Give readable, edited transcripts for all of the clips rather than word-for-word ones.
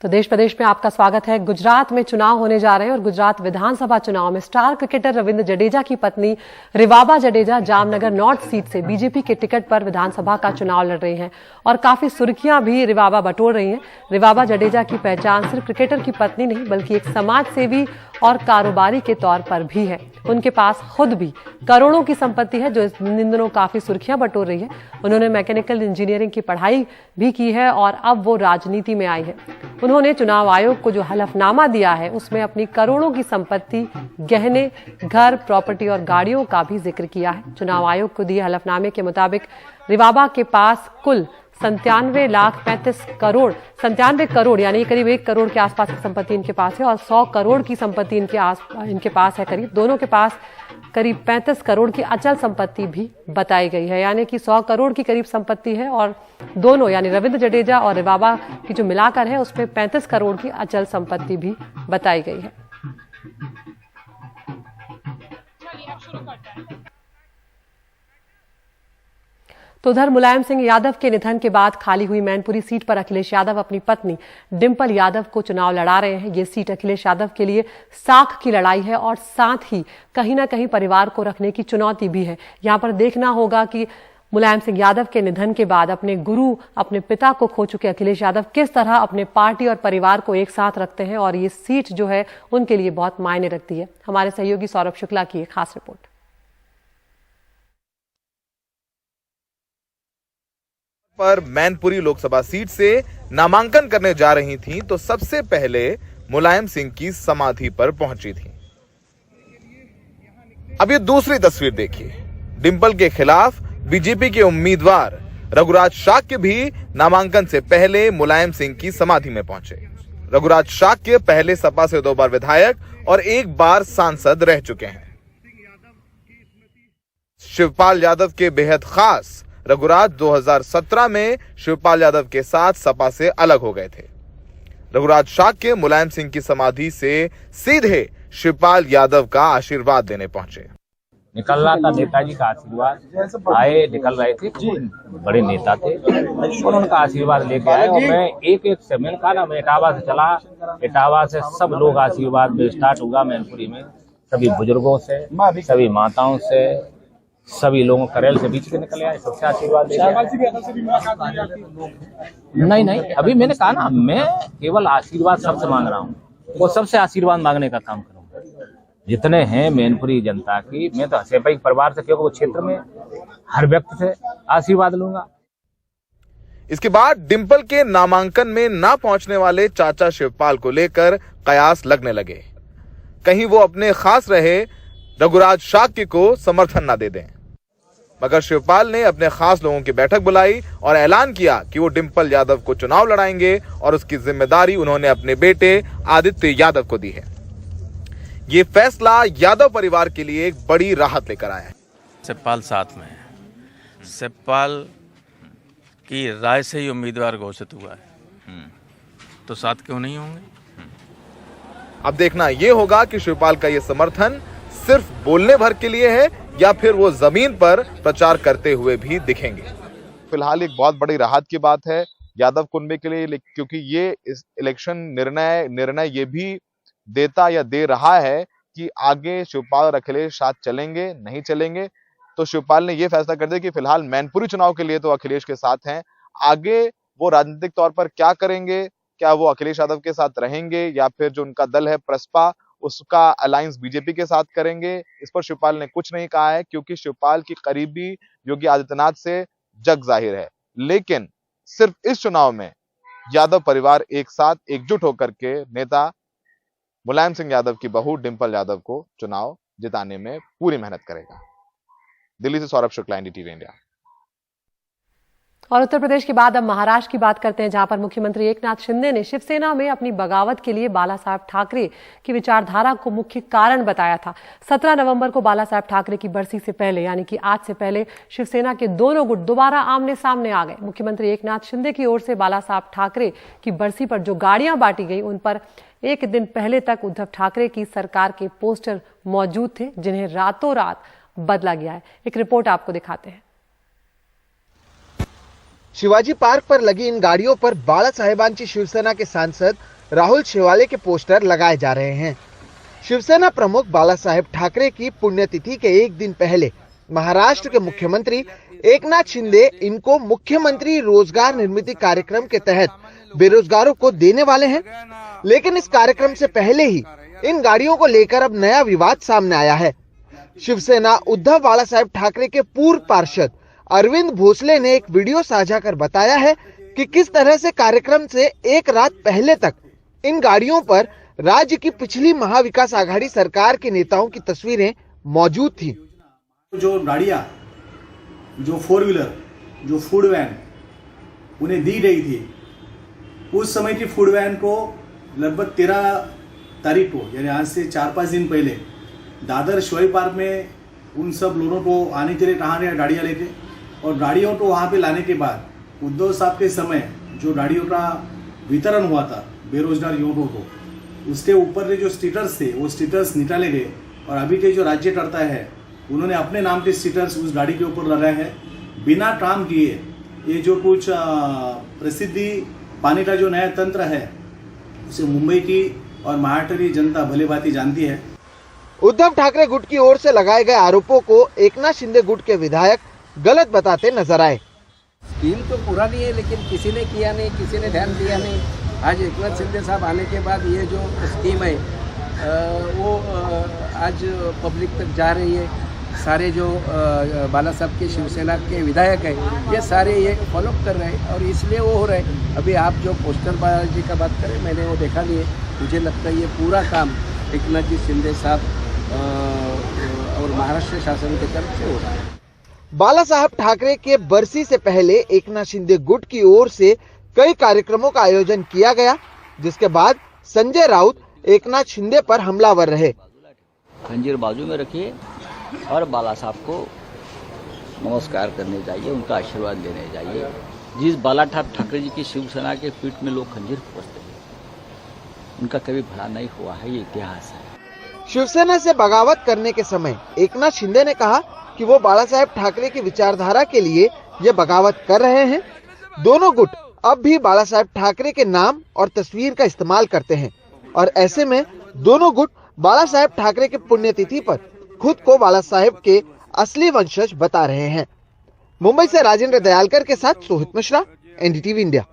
तो देश प्रदेश में आपका स्वागत है। गुजरात में चुनाव होने जा रहे हैं और गुजरात विधानसभा चुनाव में स्टार क्रिकेटर रविंद्र जडेजा की पत्नी रिवाबा जडेजा जामनगर नॉर्थ सीट से बीजेपी के टिकट पर विधानसभा का चुनाव लड़ रही हैं और काफी सुर्खियां भी रिवाबा बटोर रही हैं। रिवाबा जडेजा की पहचान सिर्फ क्रिकेटर की पत्नी नहीं बल्कि एक समाज सेवी और कारोबारी के तौर पर भी है। उनके पास खुद भी करोड़ों की संपत्ति है जो इन दिनों काफी सुर्खियां बटोर रही है। उन्होंने मैकेनिकल इंजीनियरिंग की पढ़ाई भी की है और अब वो राजनीति में आई है। उन्होंने चुनाव आयोग को जो हलफनामा दिया है उसमें अपनी करोड़ों की संपत्ति, गहने, घर, प्रॉपर्टी और गाड़ियों का भी जिक्र किया है। चुनाव आयोग को दिए हलफनामे के मुताबिक रिवाबा के पास कुल 97 करोड़ यानी करीब 1 करोड़ के आसपास की संपत्ति इनके पास है और 100 करोड़ की संपत्ति इनके पास है। करीब दोनों के पास करीब 35 करोड़ की अचल संपत्ति भी बताई गई है, यानी कि 100 करोड़ की करीब संपत्ति है और दोनों यानी रविंद्र जडेजा और रिवाबा की जो मिलाकर है उसमें 35 करोड़ की अचल संपत्ति भी बताई गई है। तो उधर मुलायम सिंह यादव के निधन के बाद खाली हुई मैनपुरी सीट पर अखिलेश यादव अपनी पत्नी डिंपल यादव को चुनाव लड़ा रहे हैं। ये सीट अखिलेश यादव के लिए साख की लड़ाई है और साथ ही कहीं ना कहीं परिवार को रखने की चुनौती भी है। यहाँ पर देखना होगा कि मुलायम सिंह यादव के निधन के बाद अपने गुरु, अपने पिता को खो चुके अखिलेश यादव किस तरह अपने पार्टी और परिवार को एक साथ रखते हैं और ये सीट जो है उनके लिए बहुत मायने रखती है। हमारे सहयोगी सौरभ शुक्ला की एक खास रिपोर्ट। पर मैनपुरी लोकसभा सीट से नामांकन करने जा रही थीं तो सबसे पहले मुलायम सिंह की समाधि पर पहुंची थीं। अब ये दूसरी तस्वीर देखिए। डिंपल के खिलाफ बीजेपी के उम्मीदवार रघुराज शाक्य भी नामांकन से पहले मुलायम सिंह की समाधि में पहुंचे। रघुराज शाक्य पहले सपा से 2 बार विधायक और 1 बार सांसद रह चुके हैं। शिवपाल यादव के बेहद खास रघुराज 2017 में शिवपाल यादव के साथ सपा से अलग हो गए थे। रघुराज शाक्य मुलायम सिंह की समाधि से सीधे शिवपाल यादव का आशीर्वाद देने पहुंचे। निकल रहा था नेताजी का आशीर्वाद, आए निकल रहे थे, बड़े नेता थे और उनका आशीर्वाद लेके आए और मैं एक से मैंने कहा ना, मैं इटावा से चला, इटावा से सब लोग आशीर्वाद में स्टार्ट हुआ। मैनपुरी में सभी बुजुर्गों से, सभी माताओं से, सभी लोगों करेल से बीच के निकले आए, सबसे आशीर्वाद लेके नहीं अभी मैंने कहा ना, मैं केवल आशीर्वाद सबसे मांग रहा हूँ, वो सबसे आशीर्वाद मांगने का काम करूंगा जितने हैं मैनपुरी जनता की। मैं तो हसेपाई परिवार से, क्योंकि वो क्षेत्र में हर व्यक्ति से आशीर्वाद लूंगा। इसके बाद डिंपल के नामांकन में ना पहुंचने वाले चाचा शिवपाल को लेकर कयास लगने लगे, कहीं वो अपने खास रहे रघुराज शाक्य को समर्थन न दे दें। मगर शिवपाल ने अपने खास लोगों की बैठक बुलाई और ऐलान किया कि वो डिंपल यादव को चुनाव लड़ाएंगे और उसकी जिम्मेदारी उन्होंने अपने बेटे आदित्य यादव को दी है। ये फैसला यादव परिवार के लिए एक बड़ी राहत लेकर आया है। शिवपाल साथ में है, शिवपाल की राय से ही उम्मीदवार घोषित हुआ है, तो साथ क्यों नहीं होंगे। अब देखना यह होगा कि शिवपाल का यह समर्थन सिर्फ बोलने भर के लिए है या फिर वो जमीन पर प्रचार करते हुए भी दिखेंगे। फिलहाल एक बहुत बड़ी राहत की बात है यादव कुनबे के लिए, क्योंकि ये इस इलेक्शन निर्णय ये भी देता या दे रहा है कि आगे शिवपाल और अखिलेश साथ चलेंगे नहीं चलेंगे। तो शिवपाल ने यह फैसला कर दिया कि फिलहाल मैनपुरी चुनाव के लिए तो अखिलेश के साथ हैं, आगे वो राजनीतिक तौर पर क्या करेंगे, क्या वो अखिलेश यादव के साथ रहेंगे या फिर जो उनका दल है प्रसपा उसका अलायंस बीजेपी के साथ करेंगे, इस पर शिवपाल ने कुछ नहीं कहा है, क्योंकि शिवपाल की करीबी योगी आदित्यनाथ से जग जाहिर है। लेकिन सिर्फ इस चुनाव में यादव परिवार एक साथ एकजुट होकर के नेता मुलायम सिंह यादव की बहू डिंपल यादव को चुनाव जिताने में पूरी मेहनत करेगा। दिल्ली से सौरभ शुक्ला, NDTV इंडिया। और उत्तर प्रदेश के बाद अब महाराष्ट्र की बात करते हैं, जहां पर मुख्यमंत्री एकनाथ शिंदे ने शिवसेना में अपनी बगावत के लिए बाला साहब ठाकरे की विचारधारा को मुख्य कारण बताया था। 17 नवंबर को बाला साहब ठाकरे की बरसी से पहले यानी कि आज से पहले शिवसेना के दोनों गुट दोबारा आमने सामने आ गए। मुख्यमंत्री एकनाथ शिंदे की ओर से बाला साहब ठाकरे की बरसी पर जो गाड़ियां बांटी गई उन पर एक दिन पहले तक उद्धव ठाकरे की सरकार के पोस्टर मौजूद थे, जिन्हें रातों रात बदला गया है। एक रिपोर्ट आपको दिखाते हैं। शिवाजी पार्क पर लगी इन गाड़ियों पर बाळासाहेबांची शिवसेना के सांसद राहुल शेवाले के पोस्टर लगाए जा रहे हैं। शिवसेना प्रमुख बाला साहेब ठाकरे की पुण्यतिथि के एक दिन पहले महाराष्ट्र के मुख्यमंत्री एकनाथ शिंदे इनको मुख्यमंत्री रोजगार निर्मिती कार्यक्रम के तहत बेरोजगारों को देने वाले हैं। लेकिन इस कार्यक्रम से पहले ही इन गाड़ियों को लेकर अब नया विवाद सामने आया है। शिवसेना उद्धव बाला साहेब ठाकरे के पूर्व पार्षद अरविंद भोसले ने एक वीडियो साझा कर बताया है कि किस तरह से कार्यक्रम से एक रात पहले तक इन गाड़ियों पर राज्य की पिछली महाविकास आघाड़ी सरकार के नेताओं की तस्वीरें मौजूद थी। जो गाड़ियां, जो 4 व्हीलर, जो फूड वैन उन्हें दी गई थी, उस समय की फूड वैन को लगभग 13 तारीख को, यानी आज से 4-5 दिन पहले दादर शिवाजी पार्क में उन सब लोगों को आने के लिए कहा गया गाड़ियाँ लेके, और गाड़ियों को वहाँ पे लाने के बाद उद्धव साहब के समय जो गाड़ियों का वितरण हुआ था बेरोजगार युवकों को, उसके ऊपर के जो स्टिकर्स थे वो स्टिकर्स निकाले गए, और अभी के जो राज्यकर्ता है उन्होंने अपने नाम के स्टिकर्स उस गाड़ी के ऊपर लगाए हैं बिना काम किए। ये जो कुछ प्रसिद्धि पाने का जो नया तंत्र है उसे मुंबई की और महाराष्ट्र की जनता भली भांति जानती है। उद्धव ठाकरे गुट की ओर से लगाए गए आरोपों को एकनाथ शिंदे गुट के विधायक गलत बताते नजर आए। स्कीम तो पूरा नहीं है, लेकिन किसी ने किया नहीं, किसी ने ध्यान दिया नहीं। आज एकनाथ शिंदे साहब आने के बाद ये जो स्कीम है वो आज पब्लिक तक जा रही है। सारे जो बाला साहब के शिवसेना के विधायक हैं ये सारे ये फॉलो कर रहे हैं और इसलिए वो हो रहे हैं। अभी आप जो पोस्टरबाजी का बात करें, मैंने वो देखा नहीं है। मुझे लगता है ये पूरा काम एकनाथ जी शिंदे साहब और महाराष्ट्र शासन की तरफ से हो रहा है। बाला साहब ठाकरे के बरसी से पहले एकनाथ शिंदे गुट की ओर से कई कार्यक्रमों का आयोजन किया गया, जिसके बाद संजय राउत एकनाथ शिंदे पर हमलावर रहे। खंजीर बाजू में रखिए और बाला साहब को नमस्कार करने जाइए, उनका आशीर्वाद लेने जाइए। जिस बाला साहब ठाकरे जी की शिवसेना के पीठ में लोग खंजीर खोजते हैं, उनका कभी भला नहीं हुआ है, ये इतिहास है। शिवसेना से बगावत करने के समय एकनाथ शिंदे ने कहा कि वो बाला साहेब ठाकरे की विचारधारा के लिए ये बगावत कर रहे हैं। दोनों गुट अब भी बाला साहेब ठाकरे के नाम और तस्वीर का इस्तेमाल करते हैं और ऐसे में दोनों गुट बाला साहेब ठाकरे की पुण्यतिथि पर खुद को बाला साहेब के असली वंशज बता रहे हैं। मुंबई से राजेंद्र दयालकर के साथ सोहित मिश्रा, एनडीटीवी इंडिया।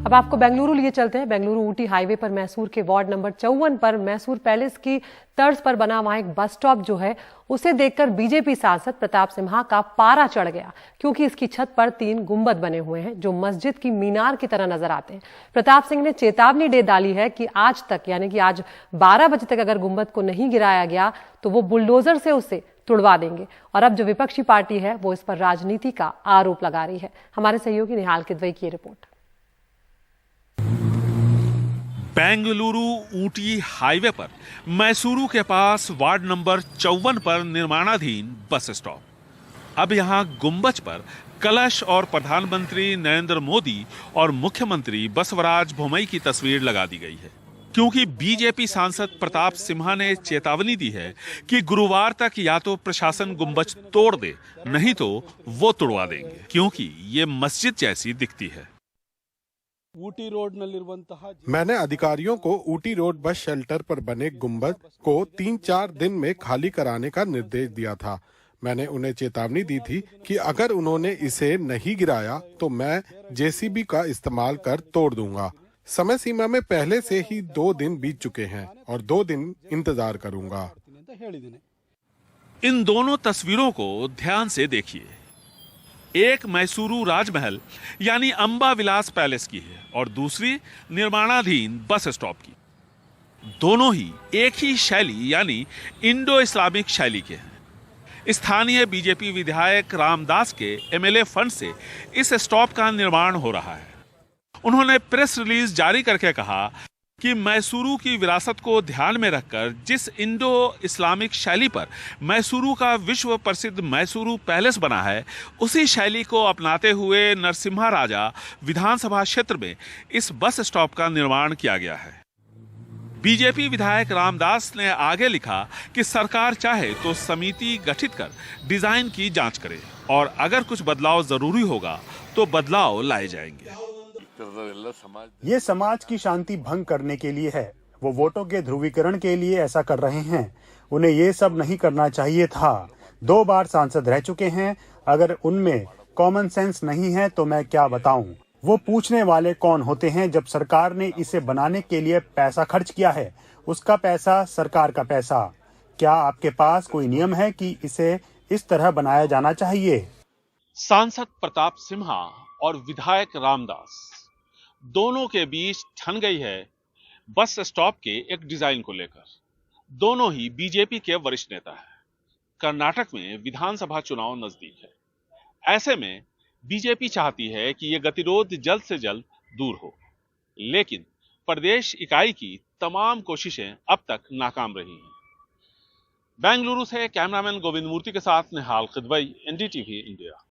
अब आपको बेंगलुरु लिए चलते हैं। बेंगलुरु ऊटी हाईवे पर मैसूर के वार्ड नंबर 54 पर मैसूर पैलेस की तर्ज पर बना वहां एक बस स्टॉप जो है उसे देखकर बीजेपी सांसद प्रताप सिम्हा का पारा चढ़ गया, क्योंकि इसकी छत पर 3 गुंबद बने हुए हैं जो मस्जिद की मीनार की तरह नजर आते हैं। प्रताप सिंह ने चेतावनी दे डाली है कि आज तक, यानी कि आज 12 बजे तक अगर गुंबद को नहीं गिराया गया तो वो बुलडोजर से उसे तुड़वा देंगे। और अब जो विपक्षी पार्टी है वो इस पर राजनीति का आरोप लगा रही है। हमारे सहयोगी निहाल किदवई की रिपोर्ट। बेंगलुरु ऊटी हाईवे पर मैसूरू के पास वार्ड नंबर 54 पर निर्माणाधीन बस स्टॉप। अब यहां गुंबज पर कलश और प्रधानमंत्री नरेंद्र मोदी और मुख्यमंत्री बसवराज बोम्मई की तस्वीर लगा दी गई है, क्योंकि बीजेपी सांसद प्रताप सिम्हा ने चेतावनी दी है कि गुरुवार तक या तो प्रशासन गुंबज तोड़ दे, नहीं तो वो तुड़वा देंगे, क्योंकि ये मस्जिद जैसी दिखती है। मैंने अधिकारियों को ऊटी रोड बस शेल्टर पर बने गुंबद को 3-4 दिन में खाली कराने का निर्देश दिया था। मैंने उन्हें चेतावनी दी थी कि अगर उन्होंने इसे नहीं गिराया तो मैं जेसीबी का इस्तेमाल कर तोड़ दूंगा। समय सीमा में पहले से ही 2 दिन बीत चुके हैं और 2 दिन इंतजार करूंगा। इन दोनों तस्वीरों को ध्यान से देखिए। एक मैसूरू राजमहल यानी अंबा विलास पैलेस की है और दूसरी निर्माणाधीन बस स्टॉप की। दोनों ही एक ही शैली यानी इंडो इस्लामिक शैली के हैं। स्थानीय बीजेपी विधायक रामदास के एमएलए फंड से इस स्टॉप का निर्माण हो रहा है। उन्होंने प्रेस रिलीज जारी करके कहा कि मैसूरू की विरासत को ध्यान में रखकर जिस इंडो इस्लामिक शैली पर मैसूरू का विश्व प्रसिद्ध मैसूरू पैलेस बना है, उसी शैली को अपनाते हुए नरसिम्हा राजा विधानसभा क्षेत्र में इस बस स्टॉप का निर्माण किया गया है। बीजेपी विधायक रामदास ने आगे लिखा कि सरकार चाहे तो समिति गठित कर डिजाइन की जांच करे और अगर कुछ बदलाव जरूरी होगा तो बदलाव लाए जाएंगे। ये समाज की शांति भंग करने के लिए है। वो वोटों के ध्रुवीकरण के लिए ऐसा कर रहे हैं। उन्हें ये सब नहीं करना चाहिए था। 2 बार सांसद रह चुके हैं। अगर उनमें कॉमन सेंस नहीं है तो मैं क्या बताऊं। वो पूछने वाले कौन होते हैं जब सरकार ने इसे बनाने के लिए पैसा खर्च किया है। उसका पैसा, सरकार का पैसा। क्या आपके पास कोई नियम है कि इसे इस तरह बनाया जाना चाहिए? सांसद प्रताप सिम्हा और विधायक रामदास दोनों के बीच ठन गई है बस स्टॉप के एक डिजाइन को लेकर। दोनों ही बीजेपी के वरिष्ठ नेता हैं। कर्नाटक में विधानसभा चुनाव नजदीक है। ऐसे में बीजेपी चाहती है कि यह गतिरोध जल्द से जल्द दूर हो, लेकिन प्रदेश इकाई की तमाम कोशिशें अब तक नाकाम रही हैं। बेंगलुरु से कैमरामैन गोविंद मूर्ति के साथ निहाल खिदवई, एनडीटीवी इंडिया।